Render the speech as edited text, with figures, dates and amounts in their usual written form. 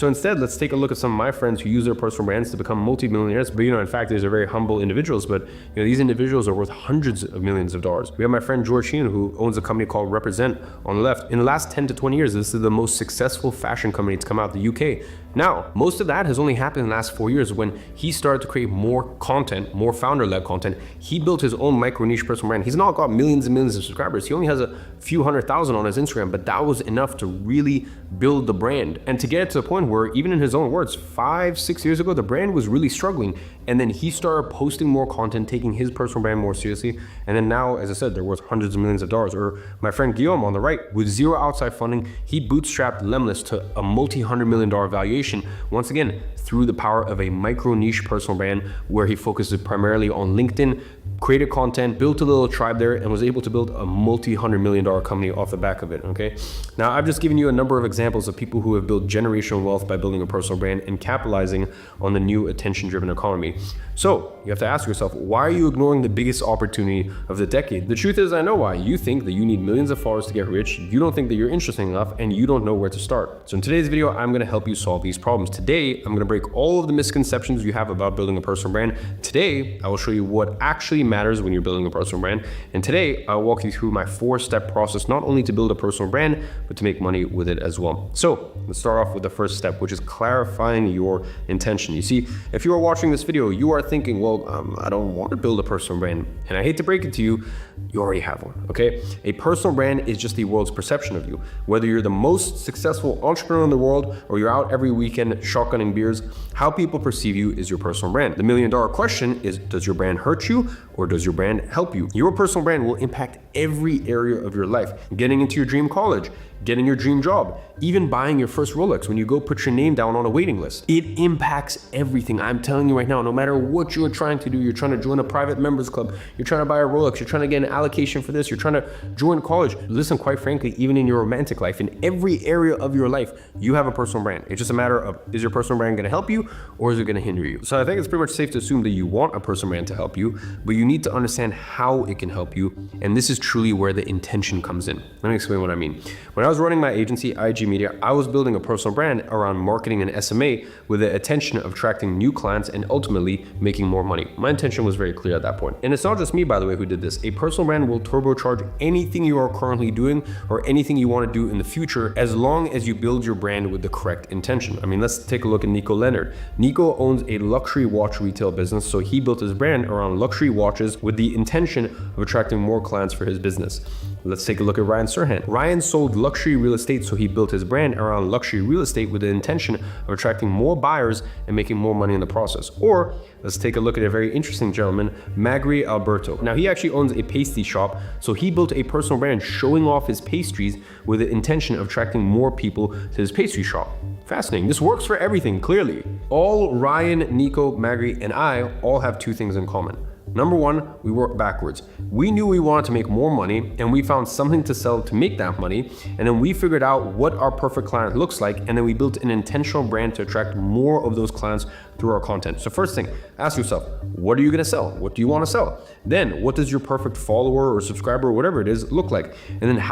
So instead, let's take a look at some of my friends who use their personal brands to become multi-millionaires. But in fact, these are very humble individuals, but these individuals are worth hundreds of millions of dollars. We have my friend George Sheehan, who owns a company called Represent on the left. In the last 10 to 20 years, this is the most successful fashion company to come out of the UK. Now, most of that has only happened in the last 4 years when he started to create more content, more founder-led content. He built his own micro niche personal brand. He's not got millions and millions of subscribers. He only has a few 100,000 on his Instagram, but that was enough to really build the brand. And to get it to the point where, even in his own words, 5-6 years ago, the brand was really struggling. And then he started posting more content, taking his personal brand more seriously. And then now, as I said, they're worth hundreds of millions of dollars. Or my friend Guillaume on the right, with zero outside funding, he bootstrapped Lemless to a multi-$100 million valuation. Once again, through the power of a micro niche personal brand where he focuses primarily on LinkedIn, created content, built a little tribe there, and was able to build a multi-$100 million company off the back of it, okay? Now, I've just given you a number of examples of people who have built generational wealth by building a personal brand and capitalizing on the new attention-driven economy. So you have to ask yourself, why are you ignoring the biggest opportunity of the decade? The truth is, I know why. You think that you need millions of followers to get rich, you don't think that you're interesting enough, and you don't know where to start. So in today's video, I'm gonna help you solve these problems. Today, I'm gonna break all of the misconceptions you have about building a personal brand. Today, I will show you what actually matters when you're building a personal brand. And today, I'll walk you through my 4-step process, not only to build a personal brand, but to make money with it as well. So let's start off with the first step, which is clarifying your intention. You see, if you are watching this video, you are thinking, well, I don't want to build a personal brand. And I hate to break it to you, you already have one, okay? A personal brand is just the world's perception of you. Whether you're the most successful entrepreneur in the world or you're out every weekend shotgunning beers, how people perceive you is your personal brand. The million-dollar question is, does your brand hurt you or does your brand help you? Your personal brand will impact every area of your life. Getting into your dream college, getting your dream job, even buying your first Rolex when you go put your name down on a waiting list. It impacts everything. I'm telling you right now, no matter what you're trying to do, you're trying to join a private members club, you're trying to buy a Rolex, you're trying to get an allocation for this, you're trying to join college. Listen, quite frankly, even in your romantic life, in every area of your life, you have a personal brand. It's just a matter of, is your personal brand gonna help you or is it gonna hinder you? So I think it's pretty much safe to assume that you want a personal brand to help you, but you need to understand how it can help you. And this is truly where the intention comes in. Let me explain what I mean. When I was running my agency, IG Media, I was building a personal brand around marketing and SMA with the intention of attracting new clients and ultimately making more money. My intention was very clear at that point. And it's not just me, by the way, who did this. A personal brand will turbocharge anything you are currently doing or anything you want to do in the future, as long as you build your brand with the correct intention. I mean, let's take a look at Nico Leonard. Nico owns a luxury watch retail business, so he built his brand around luxury watches with the intention of attracting more clients for his business. Let's take a look at Ryan Serhant. Ryan sold luxury real estate, so he built his brand around luxury real estate with the intention of attracting more buyers and making more money in the process. Or let's take a look at a very interesting gentleman, Magri Alberto. Now, he actually owns a pastry shop, so he built a personal brand showing off his pastries with the intention of attracting more people to his pastry shop. Fascinating. This works for everything, clearly. All Ryan, Nico, Magri, and I all have two things in common. Number one, we work backwards. We knew we wanted to make more money and we found something to sell to make that money. And then we figured out what our perfect client looks like. And then we built an intentional brand to attract more of those clients through our content. So first thing, ask yourself, what are you gonna sell? What do you wanna sell? Then, what does your perfect follower or subscriber or whatever it is look like? And then